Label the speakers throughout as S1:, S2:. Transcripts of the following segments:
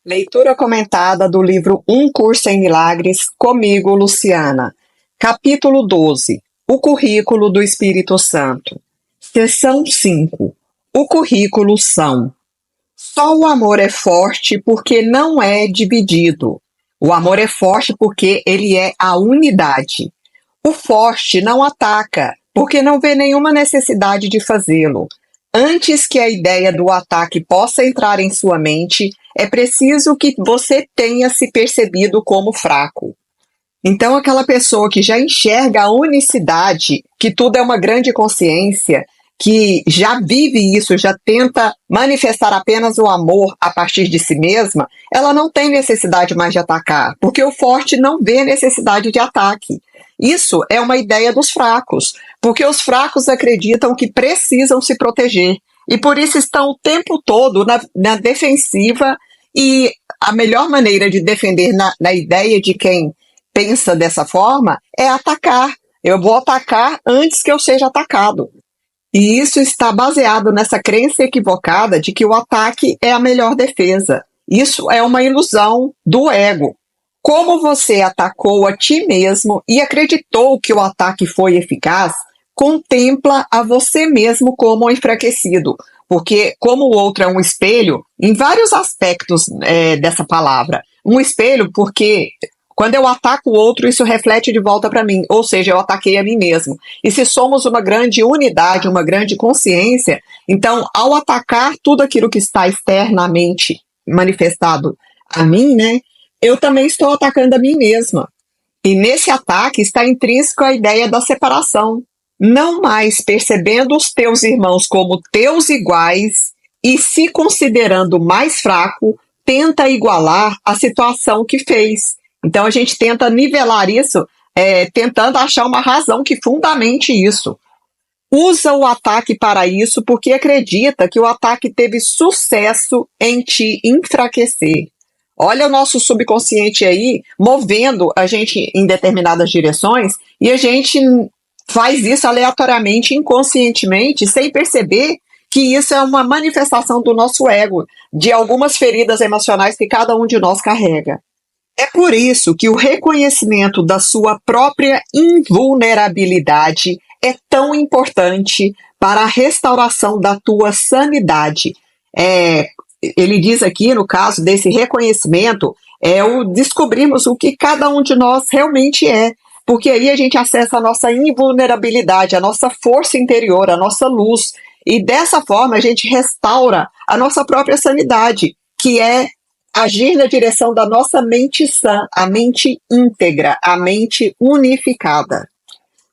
S1: Leitura comentada do livro Um Curso em Milagres, comigo, Luciana. Capítulo 12. O currículo do Espírito Santo. Seção 5. O currículo são: só o amor é forte porque não é dividido. O amor é forte porque ele é a unidade. O forte não ataca, porque não vê nenhuma necessidade de fazê-lo. Antes que a ideia do ataque possa entrar em sua mente, é preciso que você tenha se percebido como fraco. Então, aquela pessoa que já enxerga a unicidade, que tudo é uma grande consciência, que já vive isso, já tenta manifestar apenas o amor a partir de si mesma, ela não tem necessidade mais de atacar, porque o forte não vê necessidade de ataque. Isso é uma ideia dos fracos, porque os fracos acreditam que precisam se proteger e por isso estão o tempo todo na defensiva, e a melhor maneira de defender na ideia de quem pensa dessa forma é atacar. Eu vou atacar antes que eu seja atacado. E isso está baseado nessa crença equivocada de que o ataque é a melhor defesa. Isso é uma ilusão do ego. Como você atacou a ti mesmo e acreditou que o ataque foi eficaz, contempla a você mesmo como enfraquecido. Porque, como o outro é um espelho, em vários aspectos dessa palavra. Um espelho porque quando eu ataco o outro, isso reflete de volta para mim, ou seja, eu ataquei a mim mesmo. E se somos uma grande unidade, uma grande consciência, então, ao atacar tudo aquilo que está externamente manifestado a mim, né, eu também estou atacando a mim mesma. E nesse ataque está intrínseco a ideia da separação. Não mais percebendo os teus irmãos como teus iguais e se considerando mais fraco, tenta igualar a situação que fez. Então a gente tenta nivelar isso, tentando achar uma razão que fundamente isso. Usa o ataque para isso porque acredita que o ataque teve sucesso em te enfraquecer. Olha o nosso subconsciente aí movendo a gente em determinadas direções e a gente faz isso aleatoriamente, inconscientemente, sem perceber que isso é uma manifestação do nosso ego, de algumas feridas emocionais que cada um de nós carrega. É por isso que o reconhecimento da sua própria invulnerabilidade é tão importante para a restauração da tua sanidade. Ele diz aqui, no caso desse reconhecimento, é o descobrirmos o que cada um de nós realmente é, porque aí a gente acessa a nossa invulnerabilidade, a nossa força interior, a nossa luz, e dessa forma a gente restaura a nossa própria sanidade, que é agir na direção da nossa mente sã, a mente íntegra, a mente unificada.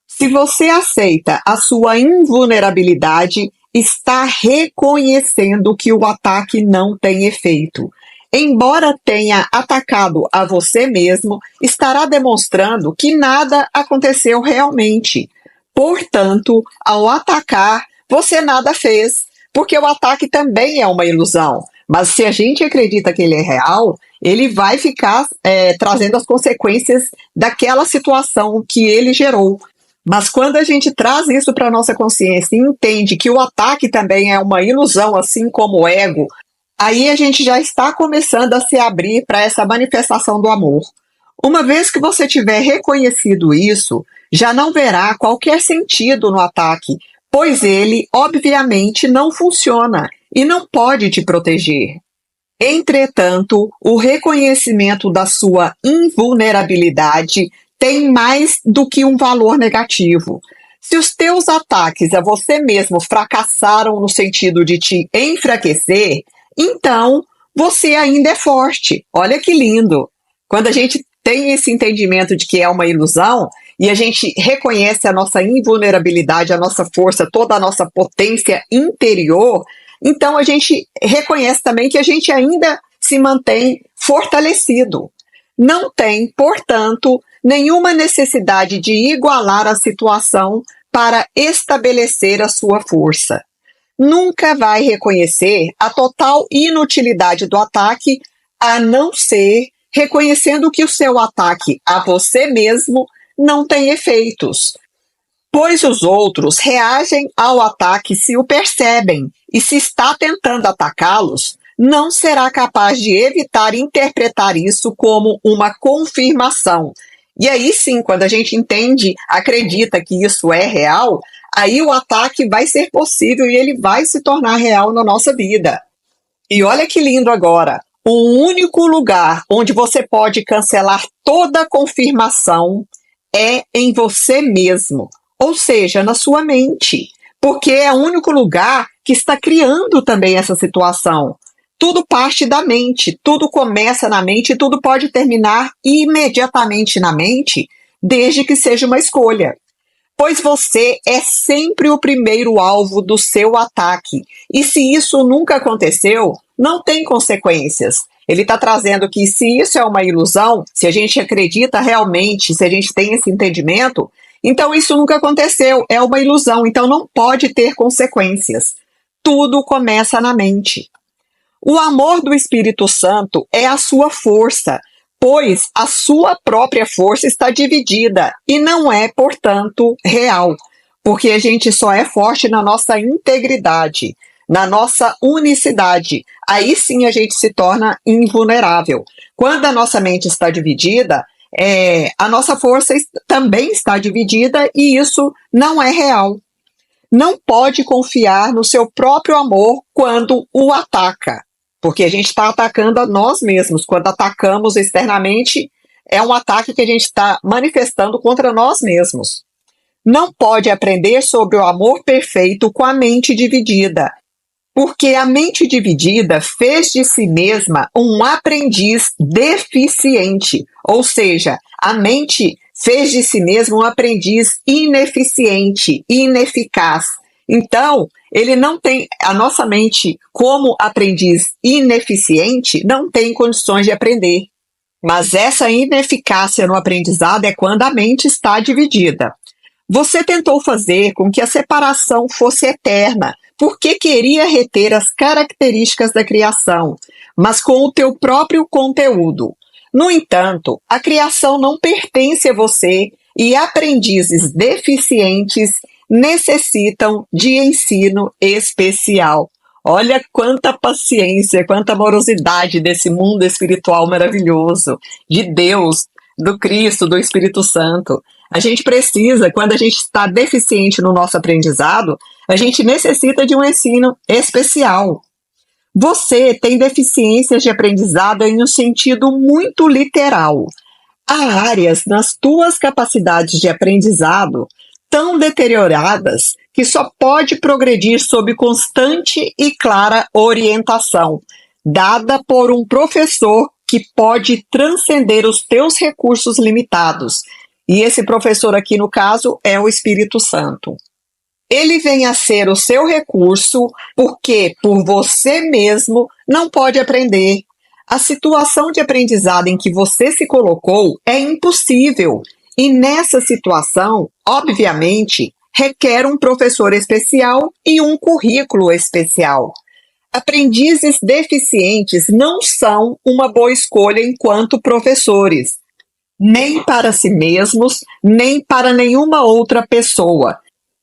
S1: Se você aceita a sua invulnerabilidade, está reconhecendo que o ataque não tem efeito. Embora tenha atacado a você mesmo, estará demonstrando que nada aconteceu realmente. Portanto, ao atacar, você nada fez, porque o ataque também é uma ilusão. Mas se a gente acredita que ele é real, ele vai ficar trazendo as consequências daquela situação que ele gerou. Mas quando a gente traz isso para a nossa consciência e entende que o ataque também é uma ilusão, assim como o ego, aí a gente já está começando a se abrir para essa manifestação do amor. Uma vez que você tiver reconhecido isso, já não verá qualquer sentido no ataque, pois ele, obviamente, não funciona e não pode te proteger. Entretanto, o reconhecimento da sua invulnerabilidade tem mais do que um valor negativo. Se os teus ataques a você mesmo fracassaram no sentido de te enfraquecer, então você ainda é forte. Olha que lindo! Quando a gente tem esse entendimento de que é uma ilusão e a gente reconhece a nossa invulnerabilidade, a nossa força, toda a nossa potência interior, então a gente reconhece também que a gente ainda se mantém fortalecido. Não tem, portanto, nenhuma necessidade de igualar a situação para estabelecer a sua força. Nunca vai reconhecer a total inutilidade do ataque, a não ser reconhecendo que o seu ataque a você mesmo não tem efeitos, pois os outros reagem ao ataque se o percebem, e se está tentando atacá-los, não será capaz de evitar interpretar isso como uma confirmação. E aí sim, quando a gente entende, acredita que isso é real, aí o ataque vai ser possível e ele vai se tornar real na nossa vida. E olha que lindo agora. O único lugar onde você pode cancelar toda confirmação é em você mesmo, ou seja, na sua mente, porque é o único lugar que está criando também essa situação. Tudo parte da mente, tudo começa na mente, tudo pode terminar imediatamente na mente, desde que seja uma escolha. Pois você é sempre o primeiro alvo do seu ataque. E se isso nunca aconteceu, não tem consequências. Ele está trazendo que se isso é uma ilusão, se a gente acredita realmente, se a gente tem esse entendimento, então isso nunca aconteceu, é uma ilusão, então não pode ter consequências. Tudo começa na mente. O amor do Espírito Santo é a sua força, pois a sua própria força está dividida e não é, portanto, real, porque a gente só é forte na nossa integridade, na nossa unicidade. Aí sim a gente se torna invulnerável. Quando a nossa mente está dividida, a nossa força também está dividida e isso não é real. Não pode confiar no seu próprio amor quando o ataca. Porque a gente está atacando a nós mesmos. Quando atacamos externamente, é um ataque que a gente está manifestando contra nós mesmos. Não pode aprender sobre o amor perfeito com a mente dividida, porque a mente dividida fez de si mesma um aprendiz deficiente, ou seja, a mente fez de si mesma um aprendiz ineficiente, ineficaz. Então, ele não tem, a nossa mente, como aprendiz ineficiente, não tem condições de aprender. Mas essa ineficácia no aprendizado é quando a mente está dividida. Você tentou fazer com que a separação fosse eterna, porque queria reter as características da criação, mas com o teu próprio conteúdo. No entanto, a criação não pertence a você e aprendizes deficientes necessitam de ensino especial. Olha quanta paciência, quanta amorosidade desse mundo espiritual maravilhoso, de Deus, do Cristo, do Espírito Santo. A gente precisa, quando a gente está deficiente no nosso aprendizado, a gente necessita de um ensino especial. Você tem deficiências de aprendizado em um sentido muito literal. Há áreas nas tuas capacidades de aprendizado tão deterioradas que só pode progredir sob constante e clara orientação, dada por um professor que pode transcender os teus recursos limitados. E esse professor aqui, no caso, é o Espírito Santo. Ele vem a ser o seu recurso porque, por você mesmo, não pode aprender. A situação de aprendizado em que você se colocou é impossível. E nessa situação, obviamente, requer um professor especial e um currículo especial. Aprendizes deficientes não são uma boa escolha enquanto professores, nem para si mesmos, nem para nenhuma outra pessoa.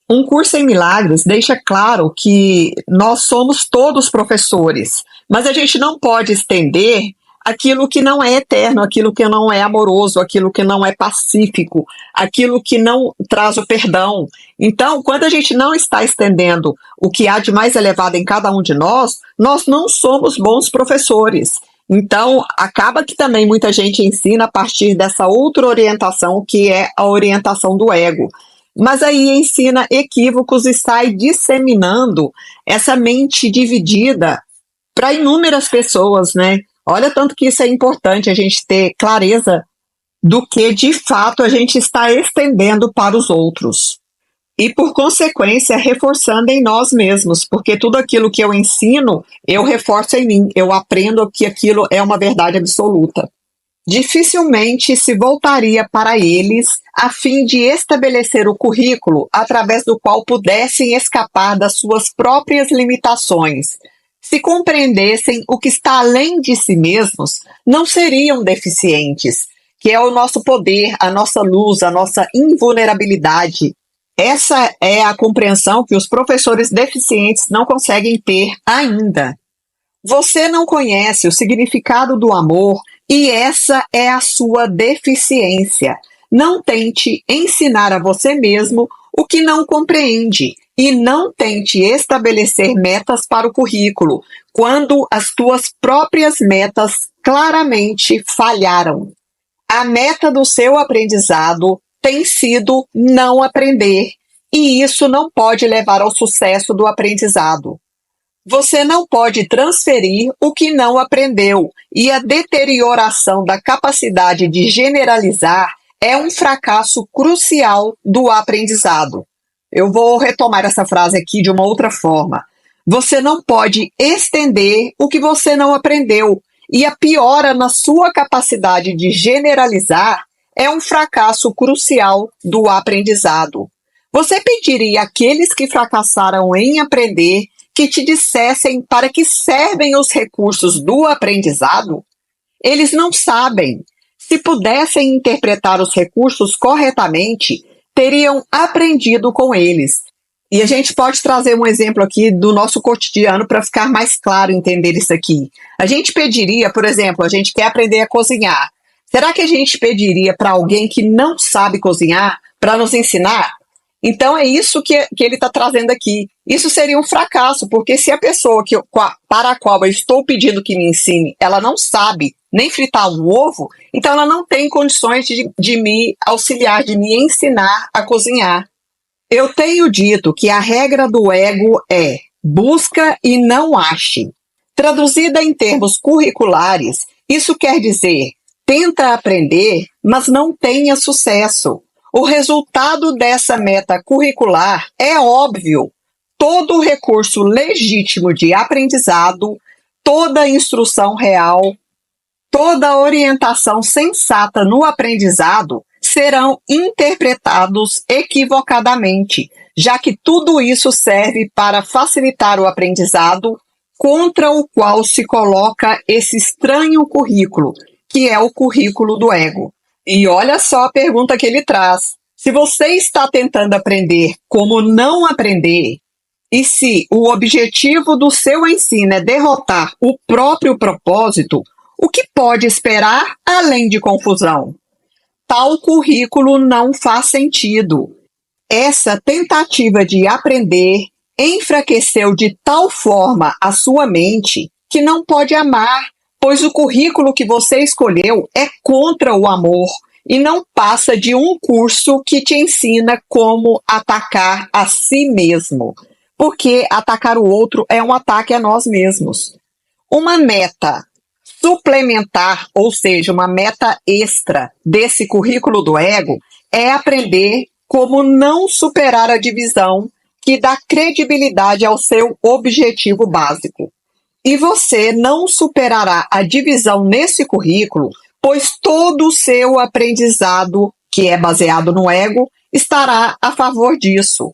S1: Um curso em milagres deixa claro que nós somos todos professores, mas a gente não pode estender aquilo que não é eterno, aquilo que não é amoroso, aquilo que não é pacífico, aquilo que não traz o perdão. Então, quando a gente não está estendendo o que há de mais elevado em cada um de nós não somos bons professores. Então, acaba que também muita gente ensina a partir dessa outra orientação, que é a orientação do ego. Mas aí ensina equívocos e sai disseminando essa mente dividida para inúmeras pessoas, né? Olha tanto que isso é importante, a gente ter clareza do que, de fato, a gente está estendendo para os outros. E, por consequência, reforçando em nós mesmos, porque tudo aquilo que eu ensino, eu reforço em mim, eu aprendo que aquilo é uma verdade absoluta. Dificilmente se voltaria para eles a fim de estabelecer o currículo através do qual pudessem escapar das suas próprias limitações. Se compreendessem o que está além de si mesmos, não seriam deficientes, que é o nosso poder, a nossa luz, a nossa invulnerabilidade. Essa é a compreensão que os professores deficientes não conseguem ter ainda. Você não conhece o significado do amor e essa é a sua deficiência. Não tente ensinar a você mesmo o que não compreende e não tente estabelecer metas para o currículo quando as tuas próprias metas claramente falharam. A meta do seu aprendizado tem sido não aprender, e isso não pode levar ao sucesso do aprendizado. Você não pode transferir o que não aprendeu, e a deterioração da capacidade de generalizar é um fracasso crucial do aprendizado. Eu vou retomar essa frase aqui de uma outra forma. Você não pode estender o que você não aprendeu, e a piora na sua capacidade de generalizar é um fracasso crucial do aprendizado. Você pediria àqueles que fracassaram em aprender que te dissessem para que servem os recursos do aprendizado? Eles não sabem. Se pudessem interpretar os recursos corretamente, teriam aprendido com eles. E a gente pode trazer um exemplo aqui do nosso cotidiano para ficar mais claro entender isso aqui. A gente pediria, por exemplo, a gente quer aprender a cozinhar. Será que a gente pediria para alguém que não sabe cozinhar para nos ensinar? Então é isso que ele está trazendo aqui. Isso seria um fracasso, porque se a pessoa para a qual eu estou pedindo que me ensine, ela não sabe nem fritar um ovo, então ela não tem condições de me auxiliar, de me ensinar a cozinhar. Eu tenho dito que a regra do ego é busca e não ache. Traduzida em termos curriculares, isso quer dizer tenta aprender, mas não tenha sucesso. O resultado dessa meta curricular é óbvio. Todo recurso legítimo de aprendizado, toda instrução real, toda orientação sensata no aprendizado serão interpretados equivocadamente, já que tudo isso serve para facilitar o aprendizado contra o qual se coloca esse estranho currículo, que é o currículo do ego. E olha só a pergunta que ele traz. Se você está tentando aprender como não aprender, e se o objetivo do seu ensino é derrotar o próprio propósito, o que pode esperar além de confusão? Tal currículo não faz sentido. Essa tentativa de aprender enfraqueceu de tal forma a sua mente que não pode amar, pois o currículo que você escolheu é contra o amor e não passa de um curso que te ensina como atacar a si mesmo, porque atacar o outro é um ataque a nós mesmos. Uma meta suplementar, ou seja, uma meta extra desse currículo do ego, é aprender como não superar a divisão que dá credibilidade ao seu objetivo básico. E você não superará a divisão nesse currículo, pois todo o seu aprendizado, que é baseado no ego, estará a favor disso.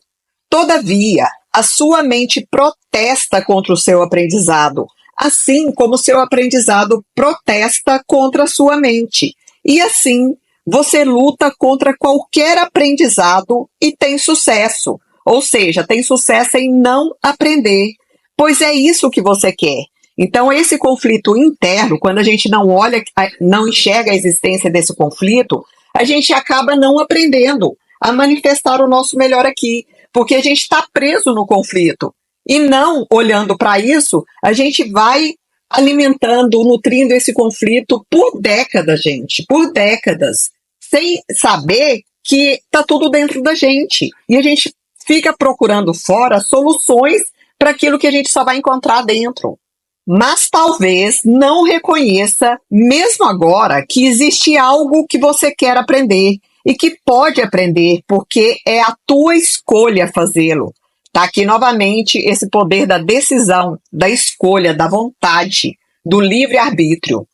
S1: Todavia, a sua mente protesta contra o seu aprendizado, assim como seu aprendizado protesta contra a sua mente. E assim, você luta contra qualquer aprendizado e tem sucesso. Ou seja, tem sucesso em não aprender, pois é isso que você quer. Então, esse conflito interno, quando a gente não olha, não enxerga a existência desse conflito, a gente acaba não aprendendo a manifestar o nosso melhor aqui, porque a gente está preso no conflito. E não olhando para isso, a gente vai alimentando, nutrindo esse conflito por décadas, gente, por décadas, sem saber que está tudo dentro da gente. E a gente fica procurando fora soluções para aquilo que a gente só vai encontrar dentro. Mas talvez não reconheça, mesmo agora, que existe algo que você quer aprender e que pode aprender, porque é a tua escolha fazê-lo. Está aqui novamente esse poder da decisão, da escolha, da vontade, do livre-arbítrio.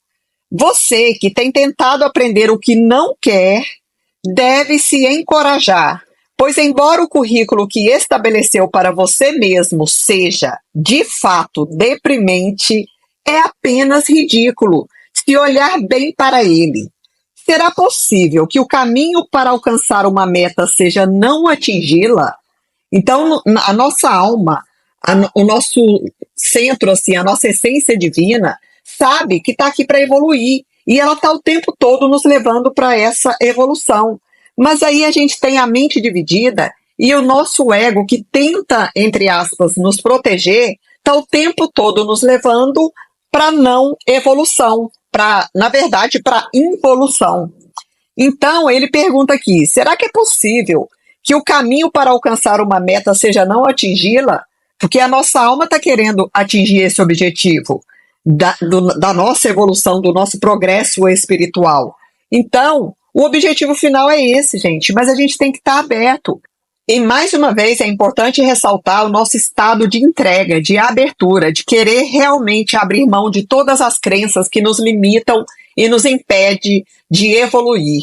S1: Você que tem tentado aprender o que não quer, deve se encorajar, pois embora o currículo que estabeleceu para você mesmo seja, de fato, deprimente, é apenas ridículo se olhar bem para ele. Será possível que o caminho para alcançar uma meta seja não atingi-la? Então, a nossa alma, O nosso centro, assim, a nossa essência divina, sabe que está aqui para evoluir. E ela está o tempo todo nos levando para essa evolução. Mas aí a gente tem a mente dividida e o nosso ego, que tenta, entre aspas, nos proteger, está o tempo todo nos levando para não evolução, na verdade, para involução. Então, ele pergunta aqui: será que é possível que o caminho para alcançar uma meta seja não atingi-la? Porque a nossa alma está querendo atingir esse objetivo da nossa evolução, do nosso progresso espiritual. Então, o objetivo final é esse, gente, mas a gente tem que estar aberto. E mais uma vez é importante ressaltar o nosso estado de entrega, de abertura, de querer realmente abrir mão de todas as crenças que nos limitam e nos impede de evoluir.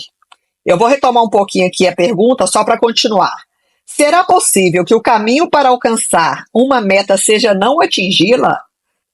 S1: Eu vou retomar um pouquinho aqui a pergunta só para continuar. Será possível que o caminho para alcançar uma meta seja não atingi-la?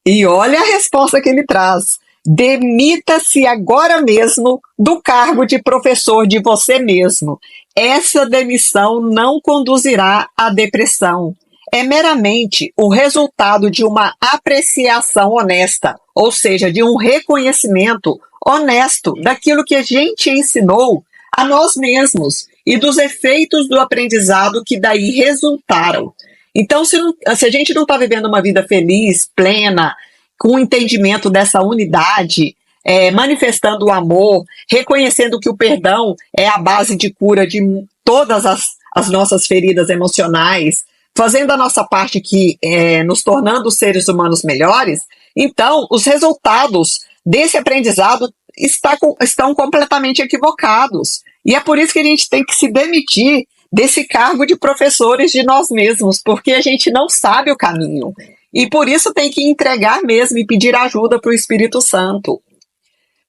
S1: E olha a resposta que ele traz. Demita-se agora mesmo do cargo de professor de você mesmo. Essa demissão não conduzirá à depressão. É meramente o resultado de uma apreciação honesta, ou seja, de um reconhecimento honesto daquilo que a gente ensinou a nós mesmos e dos efeitos do aprendizado que daí resultaram. Então, se a gente não está vivendo uma vida feliz, plena, com o entendimento dessa unidade, manifestando o amor, reconhecendo que o perdão é a base de cura de todas as nossas feridas emocionais, fazendo a nossa parte que nos tornando seres humanos melhores, então os resultados desse aprendizado estão completamente equivocados. E é por isso que a gente tem que se demitir desse cargo de professores de nós mesmos, porque a gente não sabe o caminho. E por isso tem que entregar mesmo e pedir ajuda para o Espírito Santo.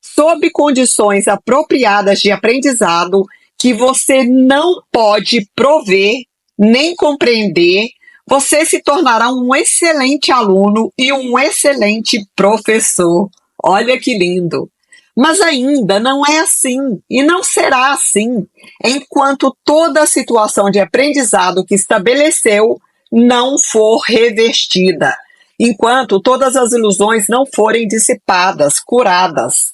S1: Sob condições apropriadas de aprendizado que você não pode prover nem compreender, você se tornará um excelente aluno e um excelente professor. Olha que lindo! Mas ainda não é assim e não será assim enquanto toda a situação de aprendizado que estabeleceu não for revestida, enquanto todas as ilusões não forem dissipadas, curadas.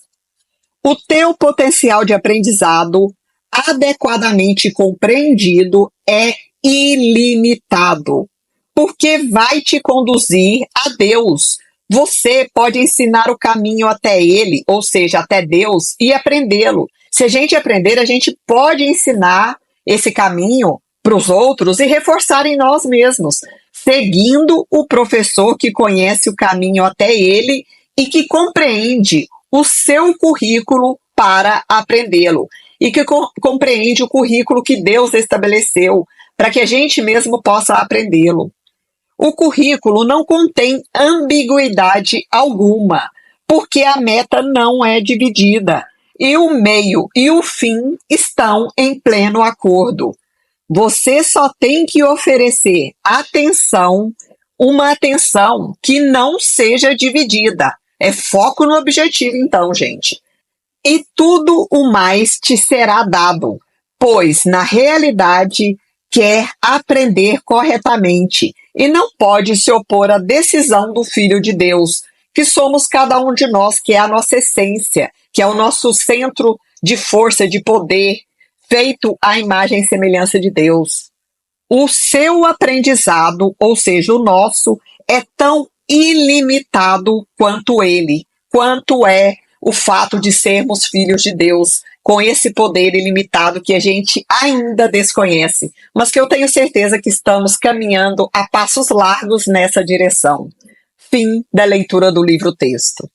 S1: O teu potencial de aprendizado, adequadamente compreendido, é ilimitado, porque vai te conduzir a Deus. Você pode ensinar o caminho até Ele, ou seja, até Deus, e aprendê-lo. Se a gente aprender, a gente pode ensinar esse caminho para os outros e reforçar em nós mesmos, seguindo o professor que conhece o caminho até ele e que compreende o seu currículo para aprendê-lo e que compreende o currículo que Deus estabeleceu para que a gente mesmo possa aprendê-lo. O currículo não contém ambiguidade alguma, porque a meta não é dividida e o meio e o fim estão em pleno acordo. Você só tem que oferecer atenção, uma atenção que não seja dividida. É foco no objetivo, então, gente. E tudo o mais te será dado, pois, na realidade, quer aprender corretamente e não pode se opor à decisão do Filho de Deus, que somos cada um de nós, que é a nossa essência, que é o nosso centro de força, de poder, feito à imagem e semelhança de Deus. O seu aprendizado, ou seja, o nosso, é tão ilimitado quanto ele, quanto é o fato de sermos filhos de Deus, com esse poder ilimitado que a gente ainda desconhece, mas que eu tenho certeza que estamos caminhando a passos largos nessa direção. Fim da leitura do livro-texto.